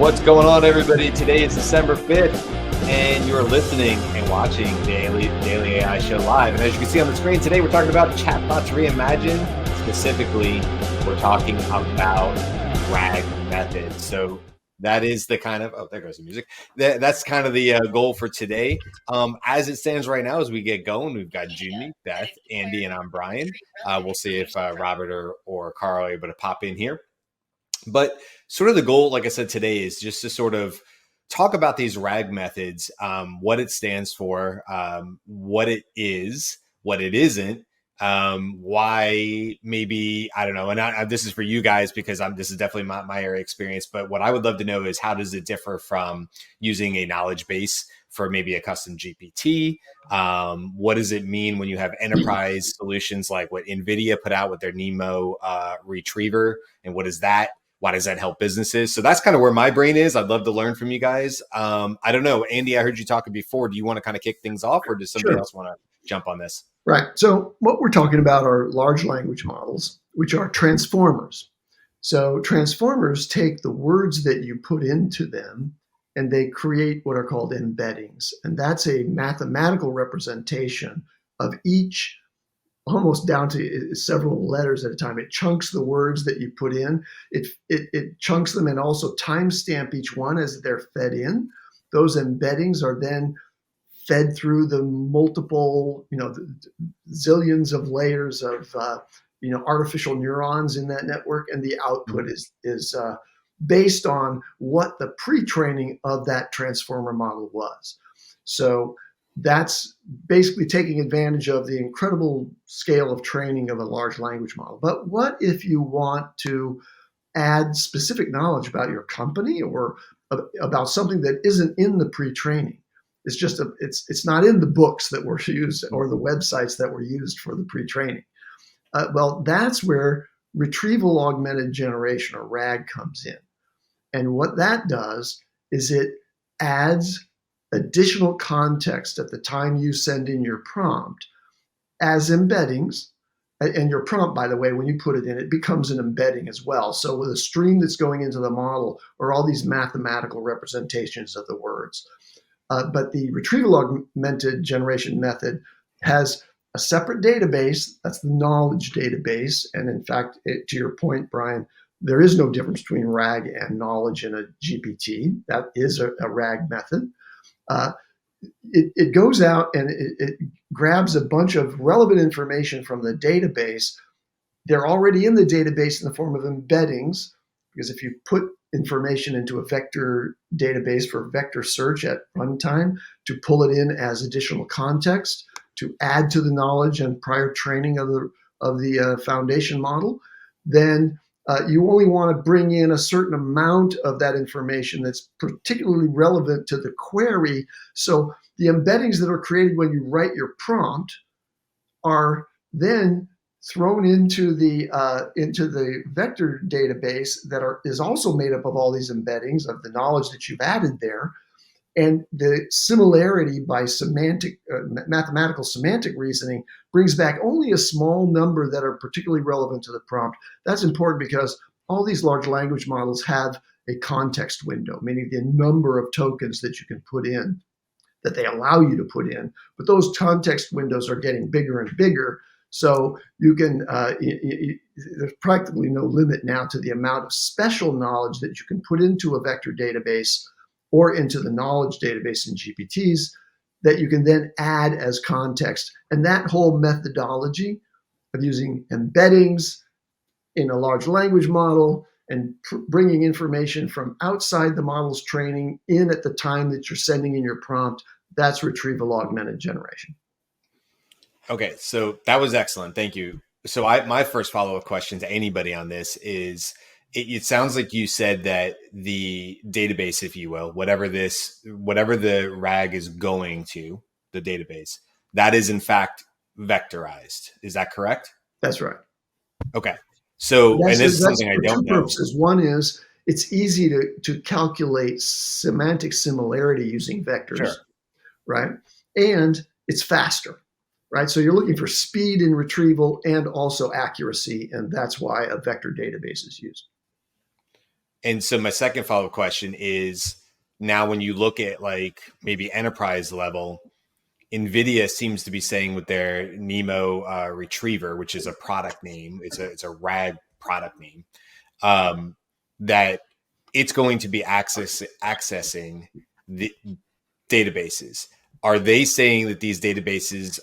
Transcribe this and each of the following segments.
What's going on, everybody? Today is December 5th, and you're listening and watching the Daily AI Show live. And as you can see on the screen today, we're talking about Chatbots Reimagined. Specifically, we're talking about RAG methods. So that is the kind of, oh, there goes the music. That's kind of the goal for today. As it stands right now, as we get going, we've got Jyunmi, Beth, Andy, and I'm Brian. We'll see if Robert or Karl are able to pop in here. But sort of the goal, like I said, today is just to sort of talk about these RAG methods, what it stands for, what it is, what it isn't, why maybe, I don't know. And this is for you guys because this is definitely my area of experience. But what I would love to know is how does it differ from using a knowledge base for maybe a custom GPT? What does it mean when you have enterprise solutions like what NVIDIA put out with their Nemo retriever? And what is that? Why does that help businesses? So that's kind of where my brain is. I'd love to learn from you guys. I don't know, Andy, I heard you talking before. Do you want to kind of kick things off, or does somebody else want to jump on this? Right. So what we're talking about are large language models, which are transformers. So transformers take the words that you put into them and they create what are called embeddings. And that's a mathematical representation of each, almost down to several letters at a time. It chunks the words that you put in. It chunks them and also timestamp each one as they're fed in. Those embeddings are then fed through the multiple, the zillions of layers of, artificial neurons in that network, and the output is based on what the pre-training of that transformer model was. So that's basically taking advantage of the incredible scale of training of a large language model. But what if you want to add specific knowledge about your company or about something that isn't in the pre-training? It's just it's not in the books that were used or the websites that were used for the pre-training. Well, that's where Retrieval Augmented Generation, or RAG, comes in. And what that does is it adds additional context at the time you send in your prompt as embeddings. And your prompt, by the way, when you put it in, it becomes an embedding as well. So with a stream that's going into the model are all these mathematical representations of the words. But the Retrieval Augmented Generation method has a separate database. That's the knowledge database. And in fact, to your point, Brian, there is no difference between RAG and knowledge in a GPT. That is a RAG method. It goes out and it grabs a bunch of relevant information from the database. They're already in the database in the form of embeddings, because if you put information into a vector database for vector search at runtime, to pull it in as additional context, to add to the knowledge and prior training of the foundation model, then you only want to bring in a certain amount of that information that's particularly relevant to the query. So the embeddings that are created when you write your prompt are then thrown into the vector database that is also made up of all these embeddings of the knowledge that you've added there. And the similarity by mathematical semantic reasoning brings back only a small number that are particularly relevant to the prompt. That's important because all these large language models have a context window, meaning the number of tokens that you can put in, that they allow you to put in. But those context windows are getting bigger and bigger. So you can, there's practically no limit now to the amount of special knowledge that you can put into a vector database or into the knowledge database in GPTs that you can then add as context. And that whole methodology of using embeddings in a large language model and bringing information from outside the model's training in at the time that you're sending in your prompt, that's Retrieval Augmented Generation. Okay, so that was excellent. Thank you. So my first follow-up question to anybody on this is, it sounds like you said that the database, if you will, whatever the RAG is going to, the database, that is in fact vectorized. Is that correct? That's right. Okay. So, and this is something I don't know. Purposes. One is it's easy to calculate semantic similarity using vectors, sure, right? And it's faster, right? So you're looking for speed in retrieval and also accuracy, and that's why a vector database is used. And so my second follow-up question is, now when you look at like maybe enterprise level, NVIDIA seems to be saying with their Nemo retriever, which is a product name, it's a RAG product name, that it's going to be accessing the databases. Are they saying that these databases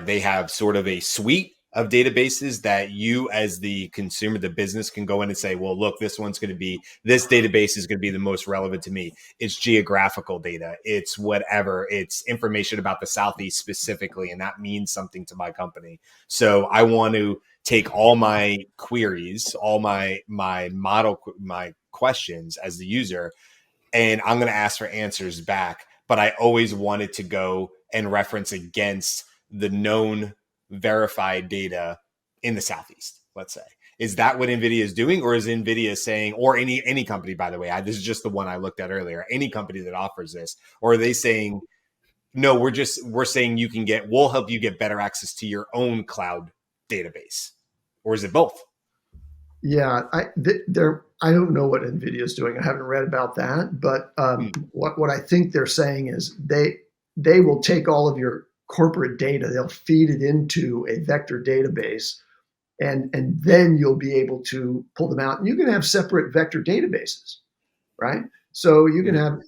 they have sort of a suite of databases that you as the consumer, the business, can go in and say, well, look, this database is going to be the most relevant to me. It's geographical data. It's whatever. It's information about the Southeast specifically, and that means something to my company. So I want to take all my queries, all my questions as the user, and I'm going to ask for answers back. But I always wanted to go and reference against the known verified data in the Southeast, let's say. Is that what NVIDIA is doing? Or is NVIDIA saying, or any company, by the way, this is just the one I looked at earlier, any company that offers this, or are they saying, no, we're saying we'll help you get better access to your own cloud database? Or is it both? Yeah, I don't know what NVIDIA is doing. I haven't read about that, but what I think they're saying is they will take all of your corporate data, they'll feed it into a vector database, and then you'll be able to pull them out. And you can have separate vector databases, right? So you can have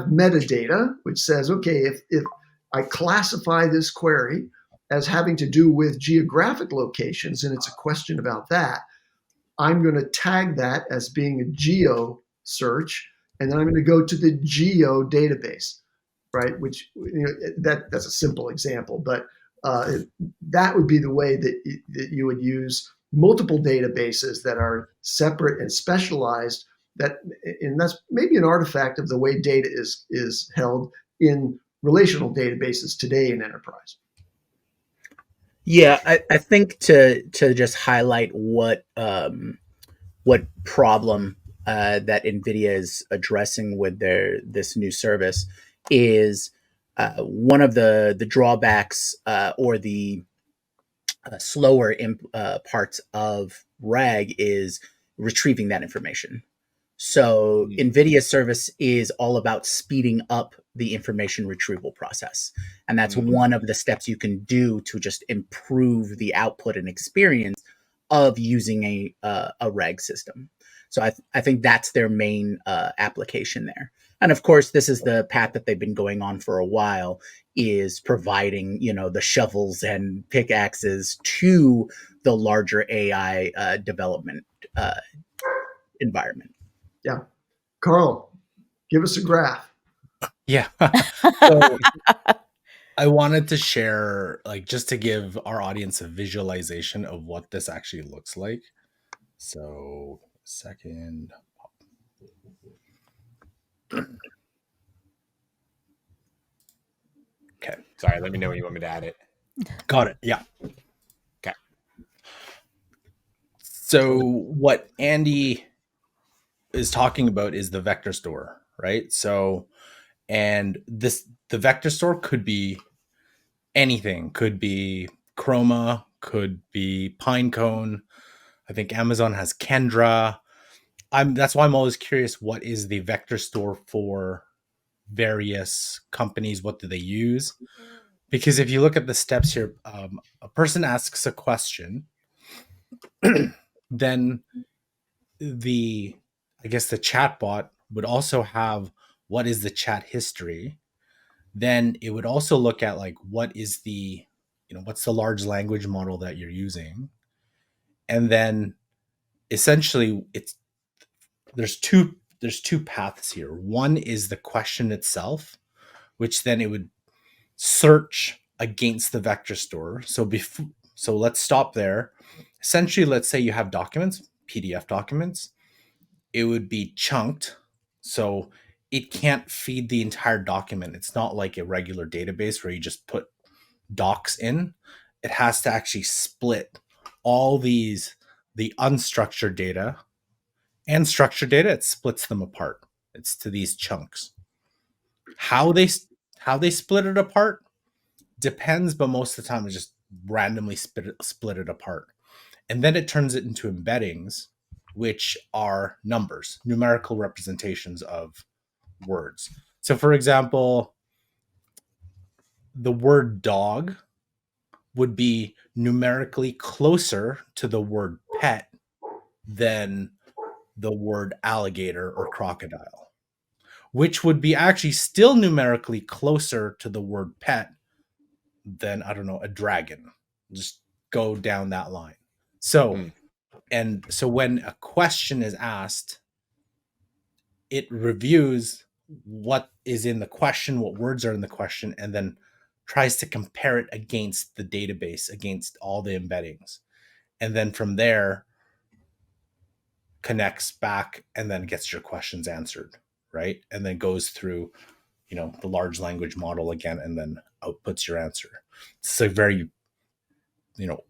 metadata, which says, okay, if I classify this query as having to do with geographic locations, and it's a question about that, I'm going to tag that as being a geo search, and then I'm going to go to the geo database, right? Which that's a simple example, but that would be the way that you would use multiple databases that are separate and specialized. And that's maybe an artifact of the way data is held in relational databases today in enterprise. Yeah, I think to just highlight what problem that NVIDIA is addressing with this new service is one of the drawbacks or the slower parts of RAG is retrieving that information. So NVIDIA's service is all about speeding up the information retrieval process. And that's one of the steps you can do to just improve the output and experience of using a RAG system. So I think that's their main application there. And of course, this is the path that they've been going on for a while, is providing, the shovels and pickaxes to the larger AI development environment. Yeah. Karl, give us a graph. Yeah. So I wanted to share, just to give our audience a visualization of what this actually looks like. So, second. Okay. Sorry, let me know when you want me to add it. Got it. Yeah. Okay. So what Andy is talking about is the vector store, right? So, and the vector store could be anything. Could be Chroma, could be Pinecone. I think Amazon has Kendra. That's why I'm always curious, what is the vector store for various companies? What do they use? Because if you look at the steps here, a person asks a question, then the chatbot would also have what is the chat history. Then it would also look at what is the, what's the large language model that you're using. And then essentially there's two paths here. One is the question itself, which then it would search against the vector store. So let's stop there. Essentially, let's say you have documents, PDF documents. It would be chunked. So it can't feed the entire document. It's not like a regular database where you just put docs in. It has to actually split all the unstructured data and structured data. It splits them apart. It's to these chunks. How they split it apart depends, but most of the time it's just randomly split it apart. And then it turns it into embeddings. which are numbers, numerical representations of words. So, for example, the word dog would be numerically closer to the word pet than the word alligator or crocodile, which would be actually still numerically closer to the word pet than, I don't know, a dragon. Just go down that line. So, and so when a question is asked, it reviews what is in the question, what words are in the question, and then tries to compare it against the database, against all the embeddings. And then from there, connects back and then gets your questions answered, right? And then goes through, the large language model again, and then outputs your answer. It's a very,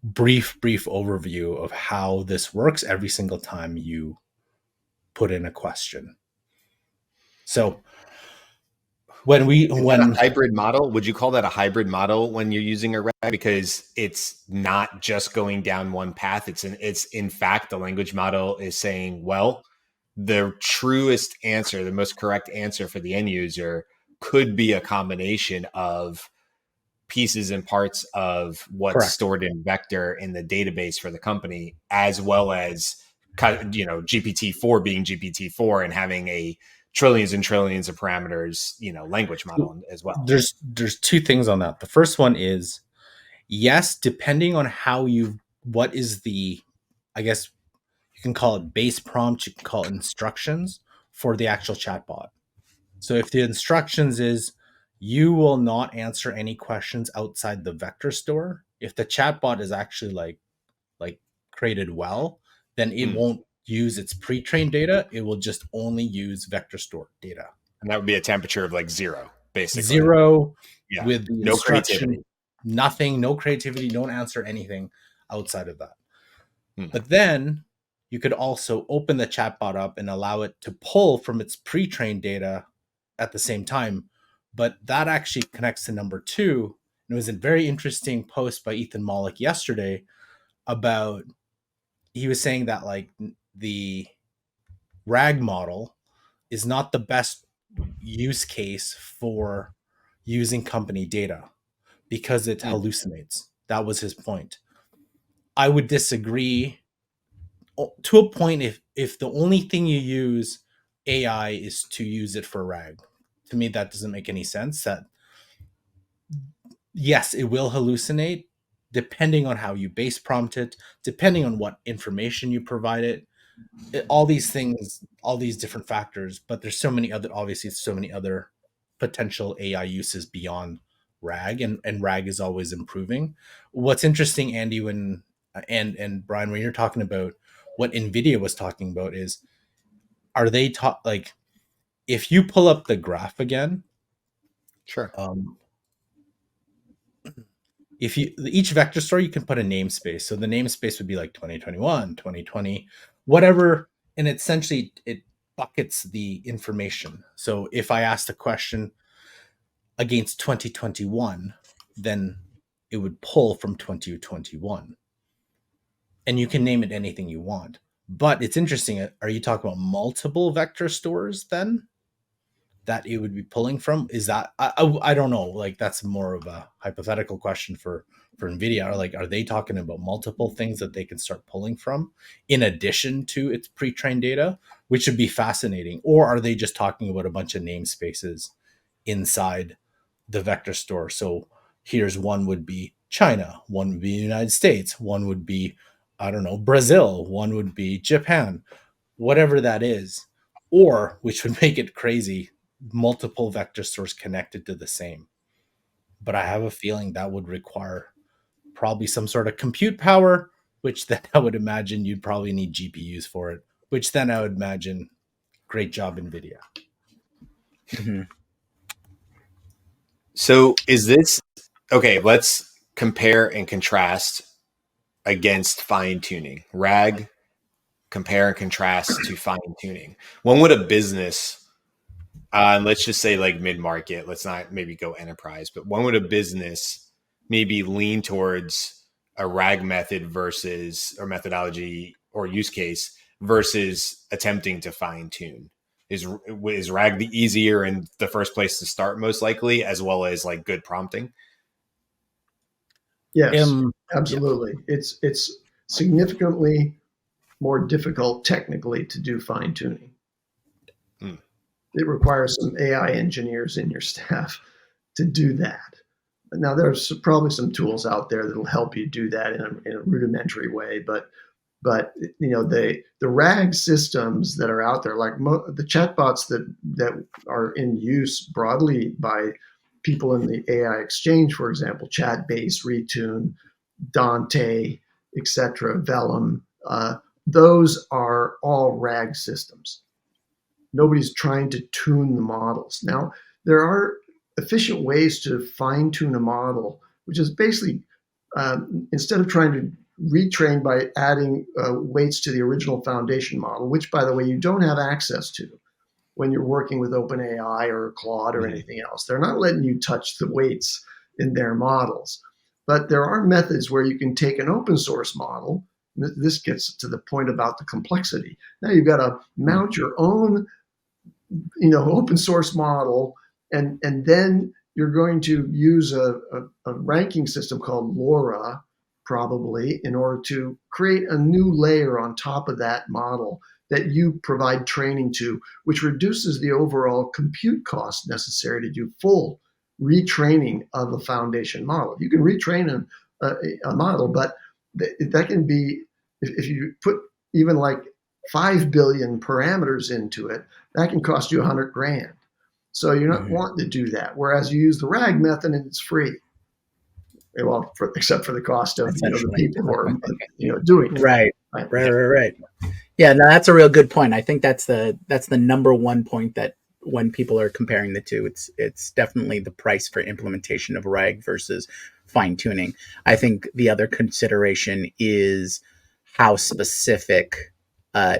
brief overview of how this works every single time you put in a question. So when a hybrid model, would you call that a hybrid model when you're using a RAG? Because it's not just going down one path. It's in fact, the language model is saying, well, the truest answer, the most correct answer for the end user could be a combination of pieces and parts of what's Correct. stored in vector in the database for the company, as well as, GPT-4 being GPT-4 and having a trillions and trillions of parameters, language model as well. There's two things on that. The first one is, yes, depending on what is the, I guess you can call it base prompt, you can call it instructions for the actual chatbot. So if the instructions is, you will not answer any questions outside the vector store, if the chatbot is actually like created well, then it won't use its pre-trained data. It will just only use vector store data. And that would be a temperature of like 0, basically. 0 yeah. with the no instruction, creativity. Nothing, no creativity, don't answer anything outside of that. But then you could also open the chatbot up and allow it to pull from its pre-trained data at the same time. But that actually connects to number 2. And it was a very interesting post by Ethan Mollick yesterday about, he was saying that like the RAG model is not the best use case for using company data because it hallucinates. That was his point. I would disagree to a point if the only thing you use AI is to use it for RAG. To me, that doesn't make any sense. That yes, it will hallucinate depending on how you base prompt it, depending on what information you provide it, all these things, all these different factors. But there's so many other potential AI uses beyond RAG, and RAG is always improving. What's interesting, Andy, when and Brian, when you're talking about what NVIDIA was talking about, is are they like if you pull up the graph again, Sure. if you each vector store, you can put a namespace. So the namespace would be like 2021, 2020, whatever, and essentially it buckets the information. So if I asked a question against 2021, then it would pull from 2021. And you can name it anything you want. But it's interesting. Are you talking about multiple vector stores then that it would be pulling from? Is that, I don't know. Like that's more of a hypothetical question for NVIDIA. Are they talking about multiple things that they can start pulling from in addition to its pre-trained data, which would be fascinating? Or are they just talking about a bunch of namespaces inside the vector store? So here's one would be China, one would be the United States, one would be, I don't know, Brazil, one would be Japan, whatever that is. Or, which would make it crazy, multiple vector stores connected to the same. But I have a feeling that would require probably some sort of compute power, which then I would imagine you'd probably need GPUs for it, which then I would imagine, great job, NVIDIA. Mm-hmm. So is this, okay, let's compare and contrast against fine tuning. RAG, compare and contrast to fine tuning. When would a business, let's just say like mid-market, let's not maybe go enterprise, but when would a business maybe lean towards a RAG method versus, or methodology or use case versus attempting to fine tune? Is RAG the easier and the first place to start, most likely, as well as like good prompting? Yes, Yeah. absolutely. It's significantly more difficult technically to do fine tuning. Hmm. It requires some AI engineers in your staff to do that. Now, there's probably some tools out there that'll help you do that in a rudimentary way, but the RAG systems that are out there, like the chatbots that are in use broadly by people in the AI exchange, for example, Chatbase, Retune, Dante, etc., Vellum, those are all RAG systems. Nobody's trying to tune the models. Now, there are efficient ways to fine tune a model, which is basically instead of trying to retrain by adding weights to the original foundation model, which, by the way, you don't have access to when you're working with OpenAI or Claude or anything else. They're not letting you touch the weights in their models. But there are methods where you can take an open source model. This gets to the point about the complexity. Now you've got to mount your own open source model, and then you're going to use a ranking system called LoRa, probably, in order to create a new layer on top of that model that you provide training to, which reduces the overall compute cost necessary to do full retraining of a foundation model. You can retrain a model, but that can be, if you put even like 5 billion parameters into it, that can cost you 100 grand. So you're not wanting to do that. Whereas you use the RAG method and it's free. Well, except for the cost of the people who are doing it. Right. Yeah, no, that's a real good point. I think that's the number one point, that when people are comparing the two, it's definitely the price for implementation of RAG versus fine tuning. I think the other consideration is how specific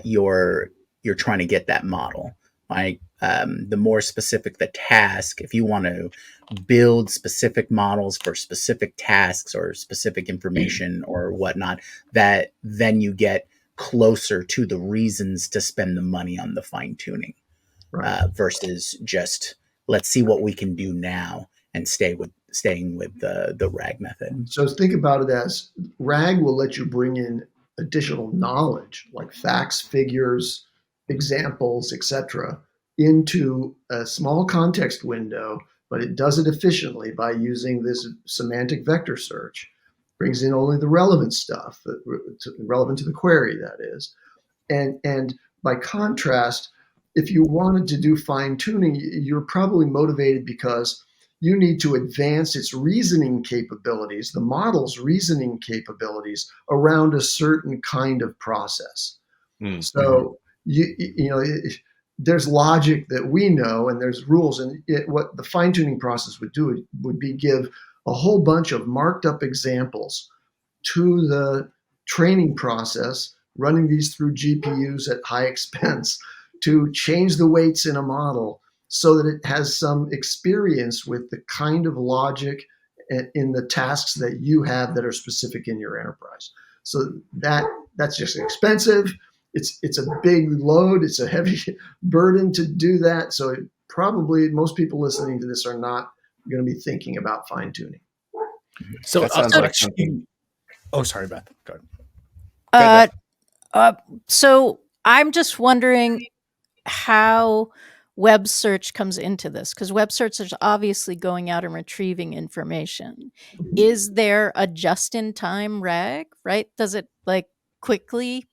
you're trying to get that model. Right? The more specific the task, if you want to build specific models for specific tasks or specific information or whatnot, that then you get closer to the reasons to spend the money on the fine tuning, versus just let's see what we can do now and staying with the RAG method. So think about it as RAG will let you bring in additional knowledge like facts, figures, examples, etc., into a small context window, but it does it efficiently by using this semantic vector search. Brings in only the relevant stuff, relevant to the query, that is. And by contrast, if you wanted to do fine tuning, you're probably motivated because you need to advance its reasoning capabilities, the model's reasoning capabilities around a certain kind of process. So there's logic that we know, and there's rules, and what the fine tuning process would do would be give a whole bunch of marked up examples to the training process, running these through GPUs at high expense to change the weights in a model so that it has some experience with the kind of logic in the tasks that you have that are specific in your enterprise. So that's just expensive. It's a big load. It's a heavy burden to do that. So probably most people listening to this are not going to be thinking about fine tuning. So that sounds like something. Oh, sorry, Beth. Go ahead. So I'm just wondering how web search comes into this, because web search is obviously going out and retrieving information. Is there a just-in-time RAG, right? Does it like quickly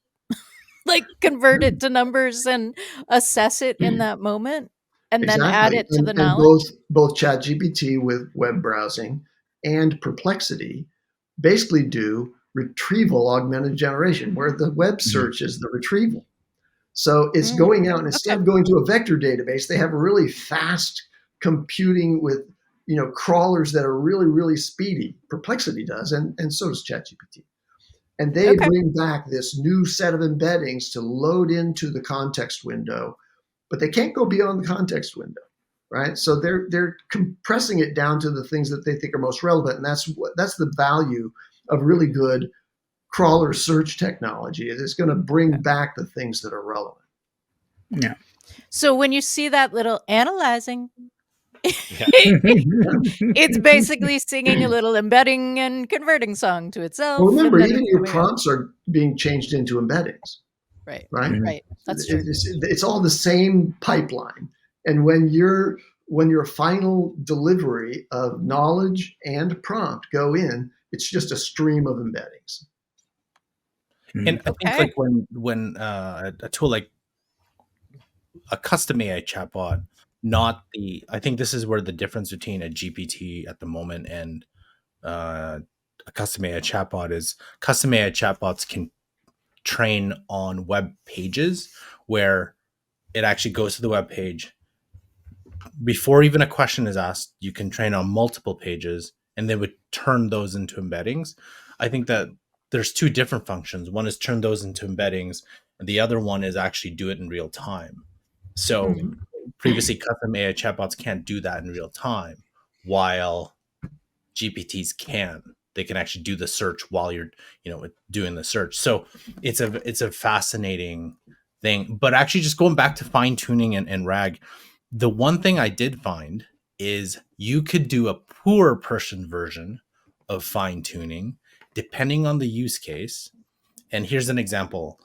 convert it to numbers and assess it in that moment and then add it to the knowledge? And both ChatGPT with web browsing and Perplexity basically do retrieval augmented generation, where the web search is the retrieval. So it's going out, and instead of going to a vector database, they have really fast computing with crawlers that are really, really speedy. Perplexity does, and so does ChatGPT. And they bring back this new set of embeddings to load into the context window, but they can't go beyond the context window, right? So they're compressing it down to the things that they think are most relevant, and that's the value of really good crawler search technology. It's going to bring back the things that are relevant. Yeah. So when you see that little analyzing, Yeah. it's basically singing a little embedding and converting song to itself. Well, remember, and then even it's your coming out. prompts are being changed into embeddings, Right. right? Right. That's true. It's all the same pipeline. And when your final delivery of knowledge and prompt go in, it's just a stream of embeddings. And I think Okay. like when a tool like a custom AI chatbot, not the, I think this is where the difference between a GPT at the moment and a custom AI chatbot is custom AI chatbots can train on web pages where it actually goes to the web page. Before even a question is asked, you can train on multiple pages and they would turn those into embeddings. I think that there's two different functions. One is turn those into embeddings, and the other one is actually do it in real time. So previously, custom AI chatbots can't do that in real time, while GPTs can. They can actually do the search while you're, doing the search. So it's a fascinating thing. But actually, just going back to fine tuning and RAG, the one thing I did find is you could do a poor person version of fine tuning depending on the use case. And here's an example.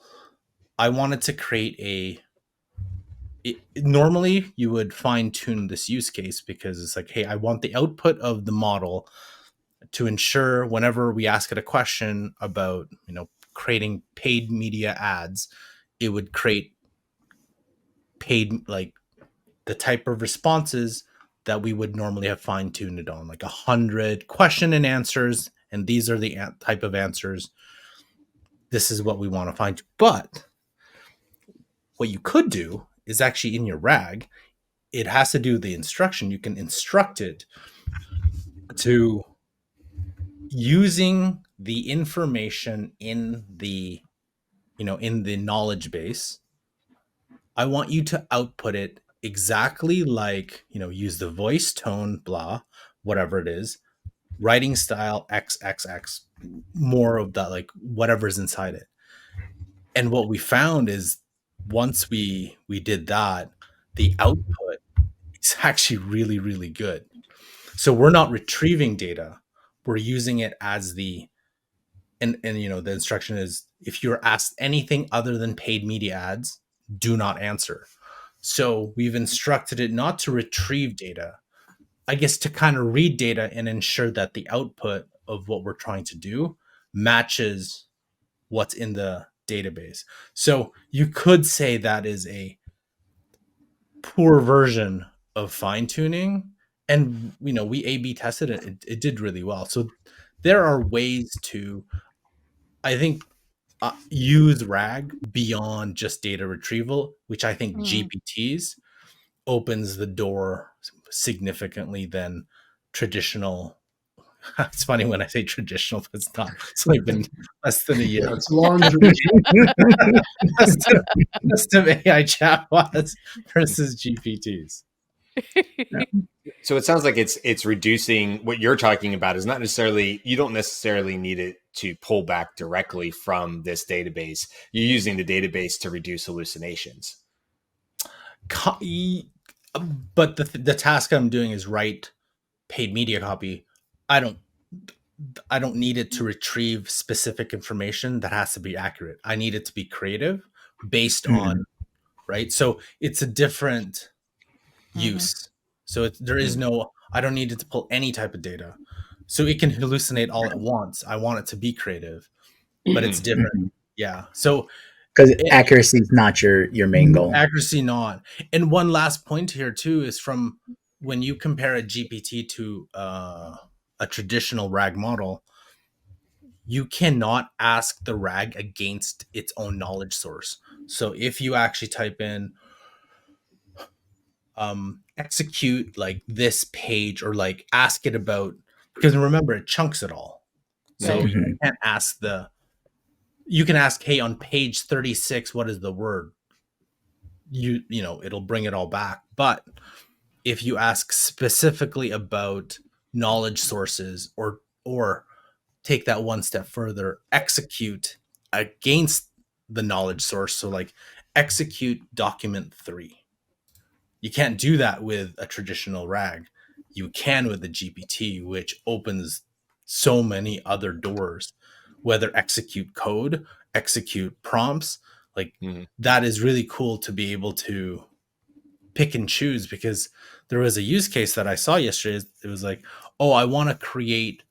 I wanted to create normally you would fine tune this use case because it's like, hey, I want the output of the model to ensure whenever we ask it a question about, creating paid media ads, it would create paid, like the type of responses that we would normally have fine-tuned it on, like 100 question and answers, and these are the type of answers. This is what we want to find. But what you could do is actually in your RAG, it has to do the instruction. You can instruct it to using the information in the, in the knowledge base. I want you to output it exactly like, use the voice, tone, blah, whatever it is, writing style XXX, more of that, like whatever's inside it. And what we found is once we did that, the output is actually really, really good. So we're not retrieving data. We're using it as the, and the instruction is, if you're asked anything other than paid media ads, do not answer. So we've instructed it not to retrieve data, I guess to kind of read data and ensure that the output of what we're trying to do matches what's in the database. So you could say that is a poor version of fine tuning. And, we A/B tested it. It did really well. So there are ways to, I think, use RAG beyond just data retrieval, which I think GPTs opens the door significantly than traditional. It's funny when I say traditional, but it's not. It's only been less than a year. Yeah, it's long tradition. Custom AI chatbots versus GPTs. So it sounds like it's reducing. What you're talking about is not necessarily, you don't necessarily need it to pull back directly from this database. You're using the database to reduce hallucinations. But the task I'm doing is write paid media copy. I don't need it to retrieve specific information that has to be accurate. I need it to be creative based on, right? So it's a different use. So there is no, I don't need it to pull any type of data. So it can hallucinate all at once. I want it to be creative, but it's different. Yeah. So because accuracy is not your main goal. Accuracy not. And one last point here too is from when you compare a GPT to a traditional RAG model, you cannot ask the RAG against its own knowledge source. So if you actually type in execute like this page, or like ask it about, because remember it chunks it all. So Right. you can't ask you can ask, hey, on page 36, what is the word? It'll bring it all back. But if you ask specifically about knowledge sources or take that one step further, execute against the knowledge source. So like execute document 3. You can't do that with a traditional RAG. You can with the GPT, which opens so many other doors, whether execute code, execute prompts. Like that is really cool to be able to pick and choose, because there was a use case that I saw yesterday. It was like, oh, I want to create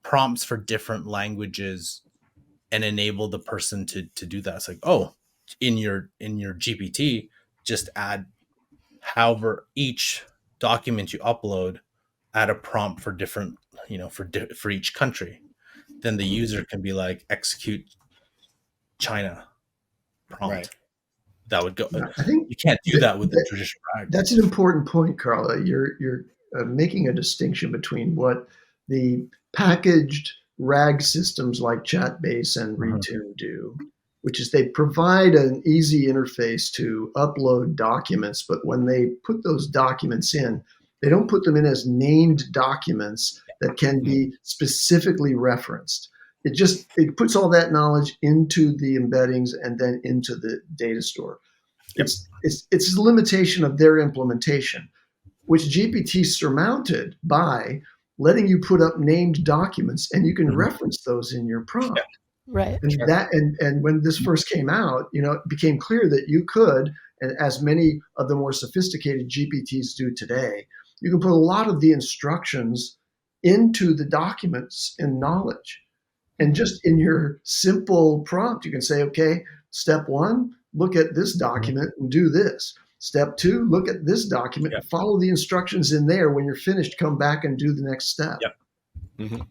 prompts for different languages and enable the person to do that. It's like, oh, in your GPT, just add however each document you upload, add a prompt for different, for each country. Then the user can be like, execute China prompt. Right. That would go. I think you can't do that with the traditional RAG. That's an important point, Karl. You're making a distinction between what the packaged RAG systems like Chatbase and Retune do, which is they provide an easy interface to upload documents, but when they put those documents in, they don't put them in as named documents that can be specifically referenced. It puts all that knowledge into the embeddings and then into the data store. It's a limitation of their implementation, which GPT surmounted by letting you put up named documents and you can reference those in your prompt. Right. And when this first came out, it became clear that you could, and as many of the more sophisticated GPTs do today, you can put a lot of the instructions into the documents in knowledge. And just in your simple prompt, you can say, okay, step 1, look at this document and do this. Step 2, look at this document, follow the instructions in there. When you're finished, come back and do the next step. And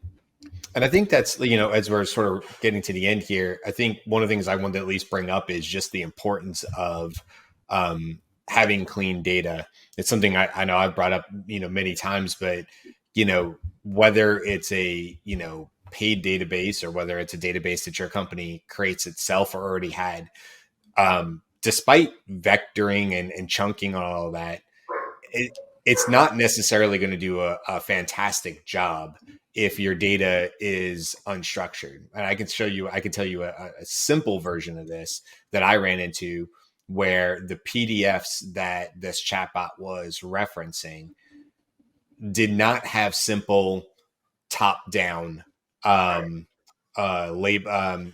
I think that's, as we're sort of getting to the end here, I think one of the things I wanted to at least bring up is just the importance of having clean data. It's something I know I've brought up, many times, but, whether it's a, paid database or whether it's a database that your company creates itself or already had, despite vectoring and chunking on all of that, it's not necessarily going to do a fantastic job if your data is unstructured. And I can tell you a simple version of this that I ran into, where the PDFs that this chatbot was referencing did not have simple top-down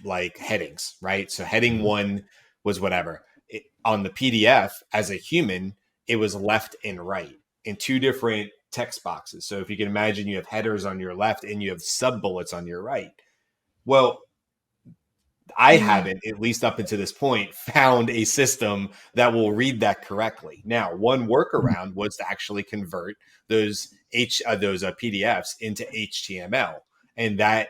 like headings, right? So heading 1 was whatever. On the PDF, as a human, it was left and right in 2 different text boxes. So if you can imagine, you have headers on your left and you have sub bullets on your right. Well, I haven't, at least up until this point, found a system that will read that correctly. Now, one workaround was to actually convert those PDFs into HTML, and that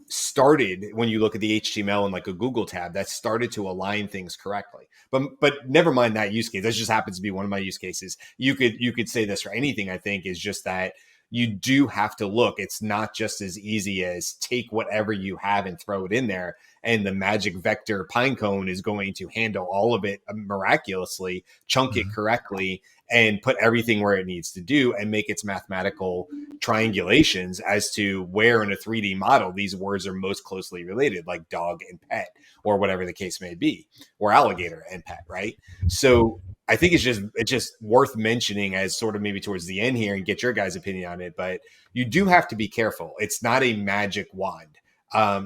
started, when you look at the HTML in like a Google tab, that started to align things correctly. But never mind that use case. That just happens to be one of my use cases. You could say this for anything, I think, is just that you do have to look. It's not just as easy as take whatever you have and throw it in there, and the magic vector pinecone is going to handle all of it miraculously, chunk it correctly, and put everything where it needs to do and make its mathematical triangulations as to where in a 3D model these words are most closely related, like dog and pet, or whatever the case may be, or alligator and pet, right? So I think it's just worth mentioning as sort of maybe towards the end here, and get your guys' opinion on it. But you do have to be careful. It's not a magic wand.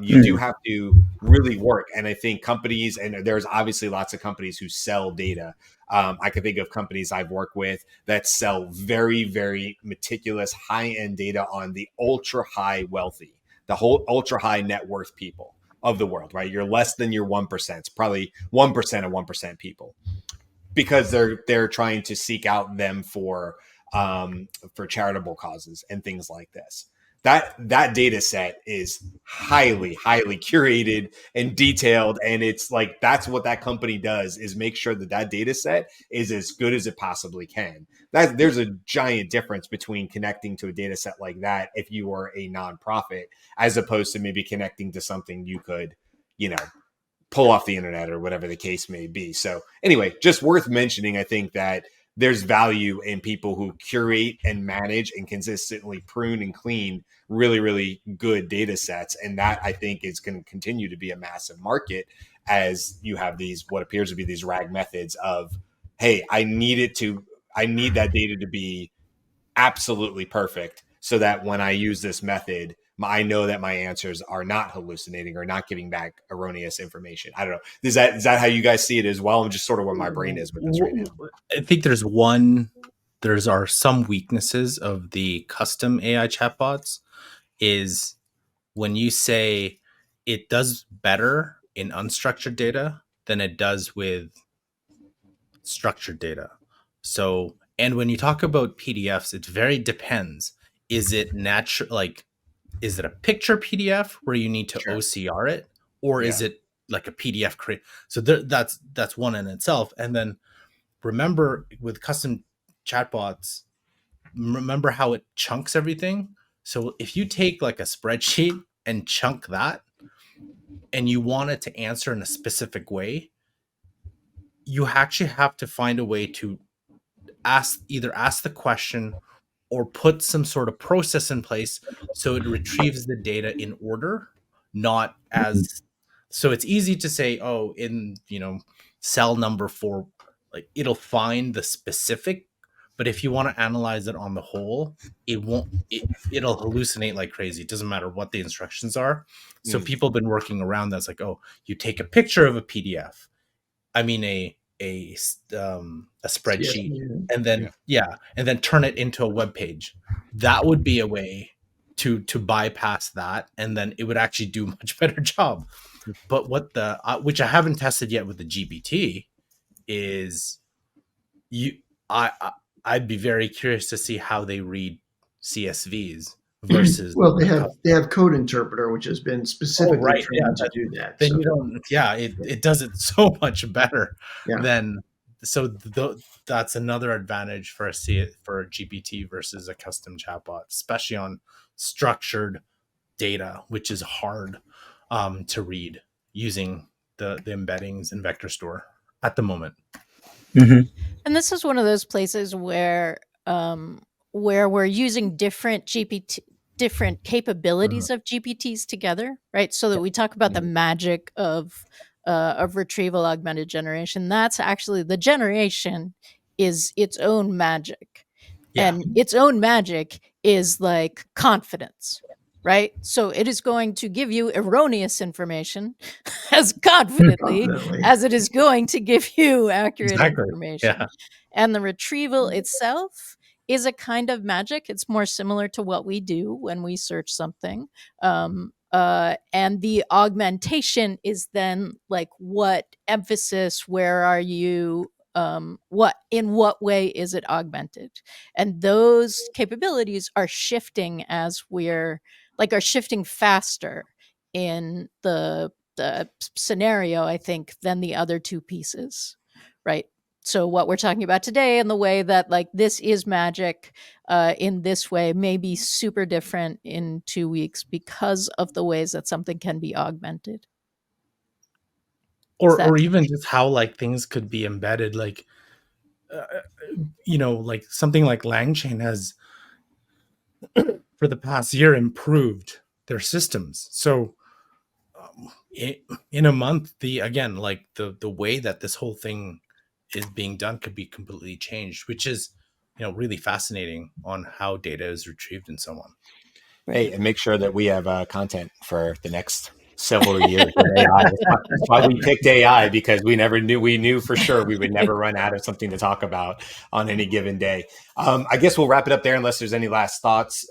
You do have to really work. And I think companies, and there's obviously lots of companies who sell data. I can think of companies I've worked with that sell very, very meticulous high-end data on the ultra high wealthy, the whole ultra high net worth people of the world, right? You're less than your 1%. It's probably 1% of 1% people, because they're trying to seek out them for charitable causes and things like this. That data set is highly, highly curated and detailed. And it's like, that's what that company does, is make sure that data set is as good as it possibly can. There's a giant difference between connecting to a data set like that if you are a nonprofit, as opposed to maybe connecting to something you could, pull off the internet or whatever the case may be. So anyway, just worth mentioning, I think, that there's value in people who curate and manage and consistently prune and clean really, really good data sets. And that, I think, is going to continue to be a massive market as you have these, what appears to be these RAG methods of, hey, I need that data to be absolutely perfect so that when I use this method, I know that my answers are not hallucinating or not giving back erroneous information. I don't know. Is that how you guys see it as well? I'm just sort of where my brain is with this right now. I think there are some weaknesses of the custom AI chatbots is when you say it does better in unstructured data than it does with structured data. So, and when you talk about PDFs, it very depends. Is it natural? Like, is it a picture PDF where you need to OCR it, or is it like a PDF create? So that's one in itself. And then remember with custom chatbots, remember how it chunks everything. So if you take like a spreadsheet and chunk that, and you want it to answer in a specific way, you actually have to find a way to either ask the question or put some sort of process in place so it retrieves the data in order, not as so it's easy to say, oh, in cell number 4, like it'll find the specific, but if you want to analyze it on the whole, it'll hallucinate like crazy. It doesn't matter what the instructions are. So people have been working around that's like, oh, you take a picture of a PDF, I mean a spreadsheet, and then and then turn it into a web page. That would be a way to bypass that, and then it would actually do a much better job. But what the which I haven't tested yet with the GPT is I'd be very curious to see how they read CSVs versus well, they have code interpreter, which has been specifically trained to do that. Then you don't, it does it so much better than that's another advantage for a GPT versus a custom chatbot, especially on structured data, which is hard to read using the embeddings in vector store at the moment. And this is one of those places where we're using different capabilities of GPTs together, right? So that we talk about the magic of retrieval augmented generation. That's actually the generation is its own magic, and its own magic is like confidence, right? So it is going to give you erroneous information as confidently as it is going to give you accurate information. And the retrieval itself is a kind of magic. It's more similar to what we do when we search something. And the augmentation is then like what emphasis, where are you, in what way is it augmented? And those capabilities are shifting are shifting faster in the scenario, I think, than the other two pieces, right? So what we're talking about today and the way that like this is magic in this way may be super different in 2 weeks because of the ways that something can be augmented. Or even just how like things could be embedded, like like something like LangChain has for the past year improved their systems. So in a month, the way that this whole thing is being done could be completely changed, which is really fascinating on how data is retrieved and so on. Hey, and make sure that we have content for the next several years with AI. That's why we picked AI, because we knew for sure we would never run out of something to talk about on any given day. I guess we'll wrap it up there unless there's any last thoughts.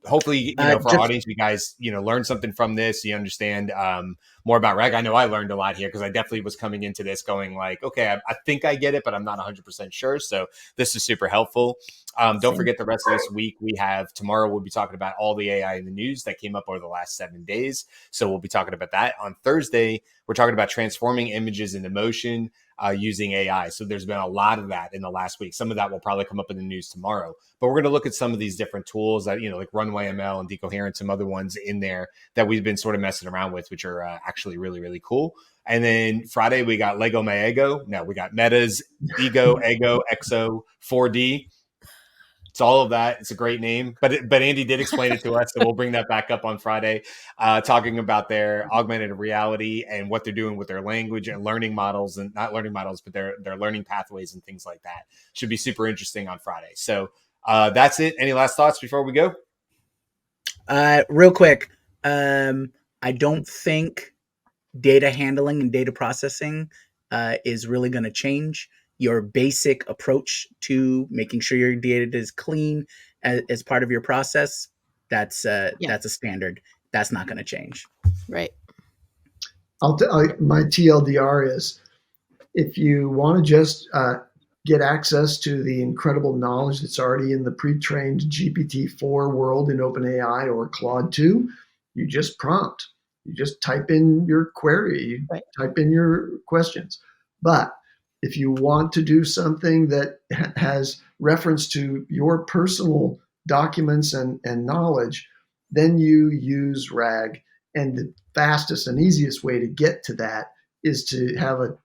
Hopefully, for our audience, you guys, learned something from this. You understand more about RAG. I know I learned a lot here because I definitely was coming into this going like, okay, I think I get it, but I'm not 100% sure. So this is super helpful. Don't forget the rest of this week. Tomorrow we'll be talking about all the AI in the news that came up over the last 7 days. So we'll be talking about that. On Thursday, we're talking about transforming images into motion using AI. So there's been a lot of that in the last week. Some of that will probably come up in the news tomorrow, but we're going to look at some of these different tools that, like Runway ML and Decoherent, some other ones in there that we've been sort of messing around with, which are actually really, really cool. And then Friday, we got Lego My Ego. No, we got Meta's Ego, Ego, Exo, 4D. It's all of that. It's a great name. But Andy did explain it to us, so we'll bring that back up on Friday, talking about their augmented reality and what they're doing with their language and learning models, and not learning models, but their learning pathways and things like that. Should be super interesting on Friday. So that's it. Any last thoughts before we go? Real quick. I don't think data handling and data processing is really going to change. Your basic approach to making sure your data is clean as part of your process, that's a standard. That's not going to change. Right. My TLDR is, if you want to just get access to the incredible knowledge that's already in the pre-trained GPT-4 world in OpenAI or Claude 2, you just prompt. You just type in your query, you type in your questions. But if you want to do something that has reference to your personal documents and knowledge, then you use RAG. And the fastest and easiest way to get to that is to have a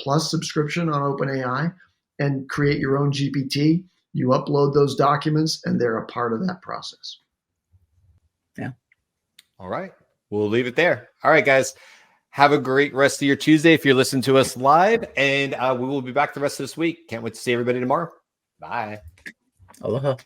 Plus subscription on OpenAI and create your own GPT. You upload those documents and they're a part of that process. Yeah. All right. We'll leave it there. All right, guys. Have a great rest of your Tuesday if you're listening to us live. And we will be back the rest of this week. Can't wait to see everybody tomorrow. Bye. Aloha.